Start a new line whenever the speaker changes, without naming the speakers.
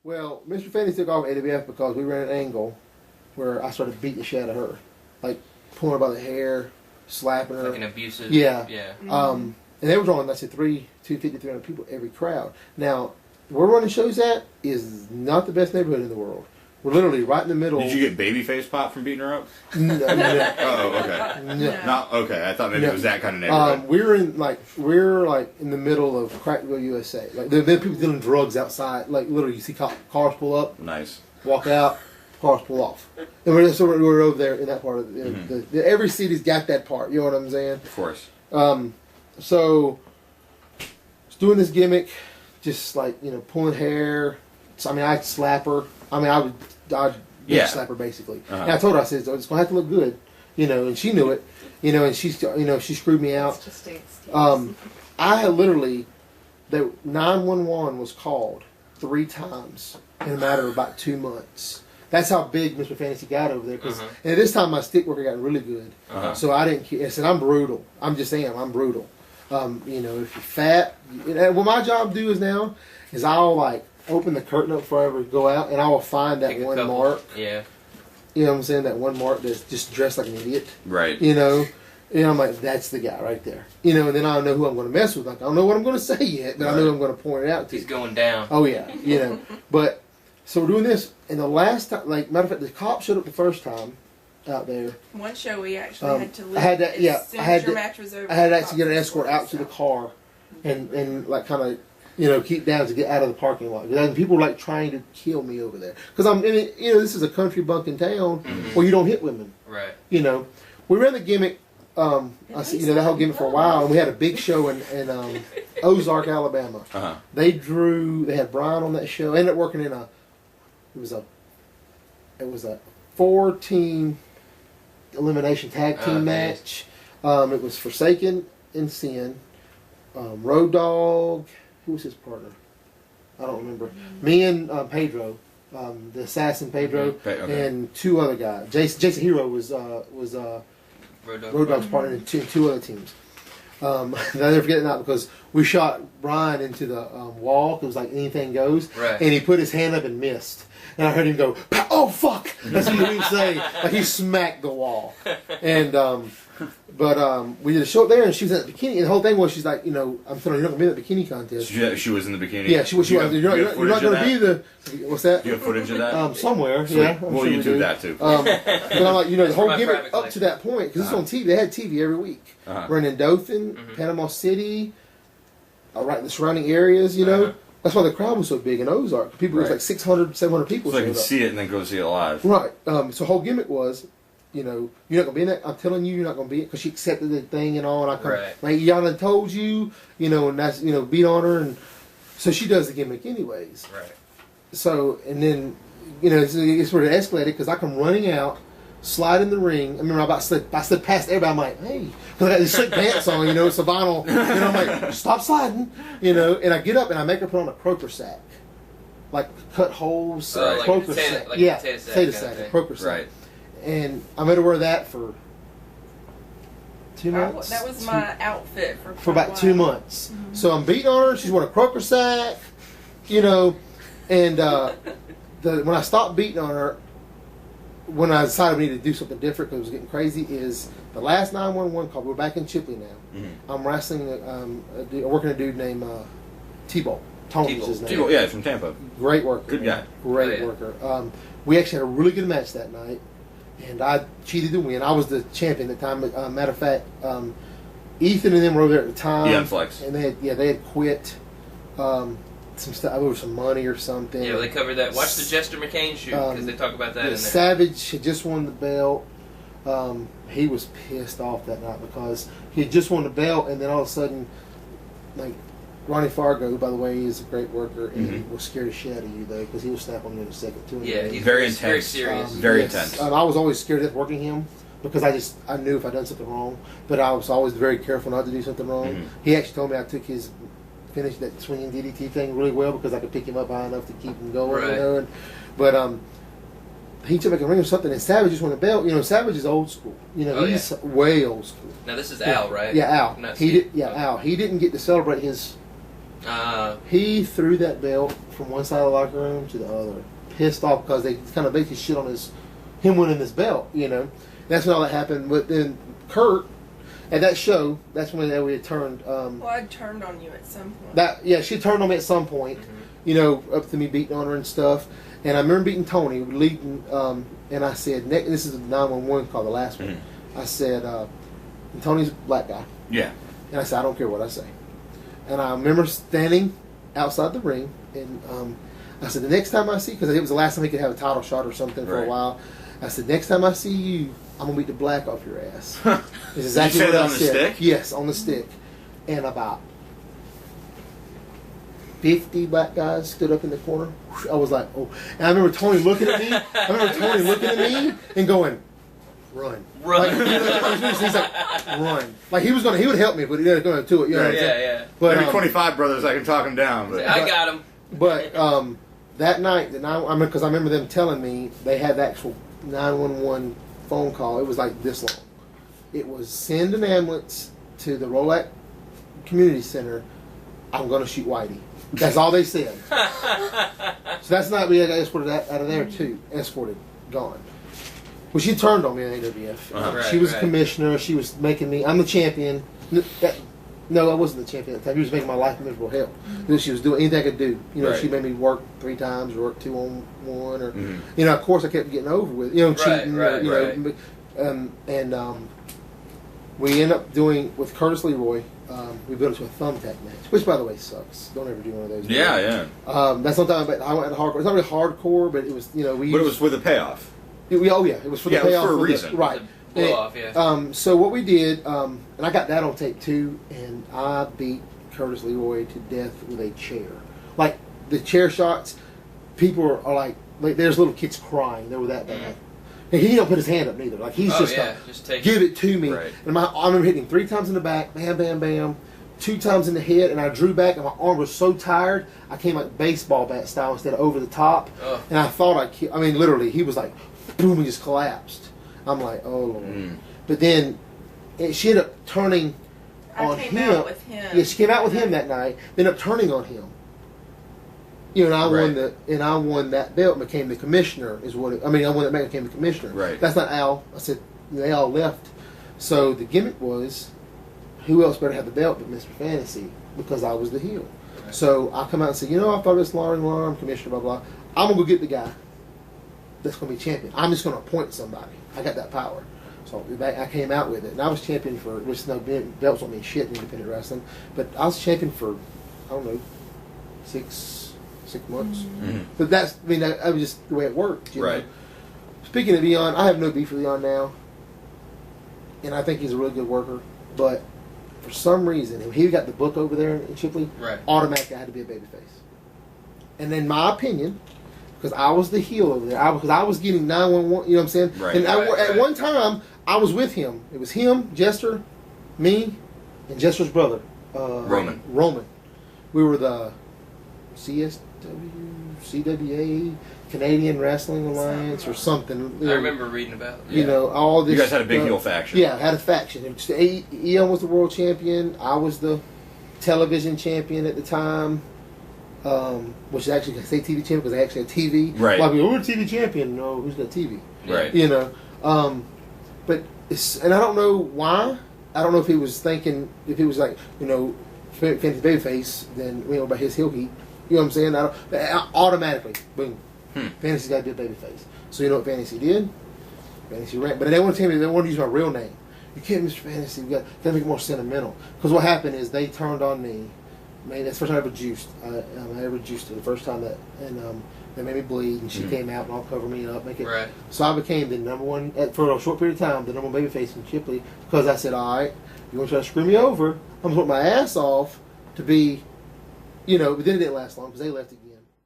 Well, Mr. Fanny took off AWF because we ran an angle where I started beating the shit out of her, like pulling her by the hair, slapping her,
like an abusive.
Yeah.
Mm-hmm.
And they were drawing, I said, 250, 300 people every crowd. Now, where we're running shows at is not the best neighborhood in the world. We're literally right in the middle.
Did you get babyface pop from beating her up?
No.
Oh, okay.
No.
Not okay. I thought maybe it was that kind of neighborhood.
We're in the middle of Crackville, USA. Like there are people dealing drugs outside. Like literally, you see cars pull up,
Nice.
walk out, cars pull off, and we're over there in that part of the every city's got that part. You know what I'm saying?
Of course.
So, doing this gimmick, just like pulling hair. So, I mean, I'd slap her. I mean, I'd slap her basically. And I told her, I said, it's gonna have to look good, and she knew it, and she screwed me out.
It's just
I literally, the 911 was called 3 times in a matter of about 2 months. That's how big Mr. Fantasy got over there. And at this time, my stick worker got really good, so I didn't care. I said, I'm brutal. I'm brutal. If you're fat, what my job is I'll open the curtain up before I ever go out, and I will find that one mark.
Yeah.
You know what I'm saying? That one mark that's just dressed like an idiot.
Right.
And I'm like, that's the guy right there. And then I know who I'm going to mess with. Like, I don't know what I'm going to say yet, but I know I'm going to point it out to
He's going down.
Oh, yeah. But, so we're doing this, and the last time, matter of fact, the cop showed up the first time out there.
one show we actually had to leave.
I had
your match was over.
I had to actually get an escort out to the car and kind of, keep down to get out of the parking lot. And people were trying to kill me over there. Because this is a country bunking town where you don't hit women.
Right.
We ran the gimmick, that whole gimmick for a while, and we had a big show in Ozark, Alabama. They had Brian on that show. Ended up working in it was a 4-team elimination tag team match. It was Forsaken and Sin, Road Dogg. Who was his partner? I don't remember. Me and Pedro, the assassin Pedro, and 2 other guys. Jason Hero was Road Dogg's partner in 2 other teams. I'll never forget it now because we shot Brian into the wall. It was like anything goes,
right.
And he put his hand up and missed. And I heard him go, "Oh fuck!" That's what he would say. Like he smacked the wall. And we did a show there, and she was in the bikini. And the whole thing was, she's like, I'm telling you, you're not gonna be in the bikini contest.
She was in the bikini.
Yeah, she was. You're not gonna be the. What's that?
Do you have footage of that?
Somewhere.
Sweet.
Yeah.
Well, you do that too.
But I'm like, the whole gimmick up to that point, because it's on TV. They had TV every week. Running in Dothan, Panama City, right in the surrounding areas. That's why the crowd was so big in Ozark. People, it was 600, 700 people.
So they can see it and then go see it live.
Right. So the whole gimmick was, you're not going to be in that. I'm telling you, you're not going to be in it, because she accepted the thing and all. And I come, y'all done told you, and that's, beat on her. And so she does the gimmick anyways.
Right.
So, and then, it's where it escalated, because I come running out, slide in the ring. I remember I slid past everybody. I'm like, hey, because I got these slick pants on, it's a vinyl. And I'm like, stop sliding, and I get up and I make her put on a croaker sack, cut holes, croaker sack, potato sack, croaker sack.
Right.
And I made her wear that for 2 months.
That was my outfit for
about 2 months. Mm-hmm. So I'm beating on her. She's wearing a croaker sack, and when I stopped beating on her, when I decided we needed to do something different because it was getting crazy, is the last 911 call. We're back in Chipley now. Mm-hmm. I'm wrestling, working a dude named T-Bolt. Tony's his name.
T-Bolt, yeah, from Tampa.
Great worker.
Good guy.
Great worker. We actually had a really good match that night, and I cheated to win. I was the champion at the time. Matter of fact, Ethan and them were over there at the time.
Yeah, Flex.
And they had quit. Some stuff over some money or something.
Yeah, well, they covered that. Watch the Jester McCain shoot, because they talk about that in there.
Savage had just won the belt. He was pissed off that night because he had just won the belt, and then all of a sudden, Ronnie Fargo, who, by the way, is a great worker, and he was scared to shit out of you, though, because he was snapping on you in a second, too.
Yeah, he's
very intense.
Very serious.
Very intense.
I was always scared of working him, because I knew if I'd done something wrong, but I was always very careful not to do something wrong. He actually told me I took his finished that swinging DDT thing really well, because I could pick him up high enough to keep him going.
Right.
But he took like a ring or something, and Savage just won a belt. Savage is old school. He's way old school.
Now this is Al, right?
Yeah, Al.
Not
He
Steve.
Al. He didn't get to celebrate his He threw that belt from one side of the locker room to the other, pissed off because they kind of basically shit on him winning this belt. That's when all that happened. But then Kurt, at that show, that's when we had turned.
Well, I turned on you at some point.
She turned on me at some point. Up to me beating on her and stuff. And I remember beating Tony, leading, and I said, this is a 911 call, the last one. I said, and Tony's a black guy.
Yeah.
And I said, I don't care what I say. And I remember standing outside the ring, and I said, the next time I see, because it was the last time he could have a title shot or something for a while. I said, next time I see you, I'm going to beat the black off your ass. That's exactly
Did you say
what
that
I
on the
said.
stick?
Yes, on the stick. And about 50 black guys stood up in the corner. I was like, oh. And I remember Tony looking at me. And going, run.
Run.
He's like, run. Like he would help me, but he wasn't going to do it.
Yeah.
But,
maybe 25 brothers, I can talk him down. But
I got him.
But that night, because I remember them telling me they had the actual 911 phone call. It was like this long. It was send an ambulance to the Rolac Community Center. I'm going to shoot Whitey. That's all they said. So that's not, we got escorted out of there too. Escorted, gone. Well, she turned on me in AWF. She was a commissioner. She was making me, I'm the champion. No, I wasn't the champion at the time. She was making my life miserable hell. She was doing anything I could do. She made me work 3 times or work 2 on 1. Or, of course I kept getting over with, cheating. We end up doing, with Curtis Leroy, we built it to a thumbtack match, which by the way sucks. Don't ever do one of those.
Yeah.
That's not talking about. I went hardcore. It's not really hardcore, but it was. But
it was with a payoff.
It was for the payoff.
It was for a reason.
Right.
Blow off, yeah.
So what we did, and I got that on tape too, and I beat Curtis Leroy to death with a chair. Like the chair shots, people are like there's little kids crying. They were that bad. And he don't put his hand up neither. Like he's just
take
give it to me.
Right.
And I remember hitting 3 times in the back, bam, bam, bam, 2 times in the head, and I drew back, and my arm was so tired, I came like baseball bat style instead of over the top. And I thought literally, he was like, boom, he just collapsed. I'm like, oh Lord. But then she ended up turning on him.
Out with him.
Yeah, she came out with him that night. Then ended up turning on him. And I won that belt and became the commissioner. I won that belt and became the commissioner.
Right.
That's not Al. I said they all left. So the gimmick was, who else better have the belt but Mr. Fantasy? Because I was the heel. Right. So I come out and say, I thought this I'm commissioner, blah blah. I'm gonna go get the guy that's gonna be champion. I'm just gonna appoint somebody. I got that power. So I came out with it, and I was champion for, which belts don't mean shit in independent wrestling, but I was champion for, I don't know, 6 months. But that's, that was just the way it worked.
Right.
Speaking of Leon, I have no beef with Leon now, and I think he's a really good worker. But for some reason, when he got the book over there in Chipley, automatically I had to be a babyface. And in my opinion, because I was the heel over there, because I was getting 911, you know what I'm saying?
Right.
And at one time, I was with him. It was him, Jester, me, and Jester's brother,
Roman.
We were the CWA, Canadian Wrestling Alliance, or something.
I remember reading about it.
All this.
You guys had a big
stuff.
heel faction.
Yeah, had a faction. Ian was the world champion. I was the television champion at the time, which is actually, I say TV champion because I actually had TV.
Right.
Like, we're a TV champion. No, who's got TV?
Right.
But and I don't know why. I don't know if he was thinking, if he was like, Fantasy Babyface, then we know about his heel heat. You know what I'm saying? Automatically, boom. Fantasy's got to be a babyface. So you know what Fantasy did? Fantasy ran. But they want to tell me, they want to use my real name. You can't, Mr. Fantasy. We got to make it more sentimental. Because what happened is they turned on me. That's the first time I ever juiced. I ever juiced it the first time and they made me bleed, and she came out and all covered me up, make it.
Right.
So I became the number one for a short period of time, the number one babyface in Chipley, because I said, all right, you want to try to screw me over? I'm going to put my ass off to be, but then it didn't last long because they left again.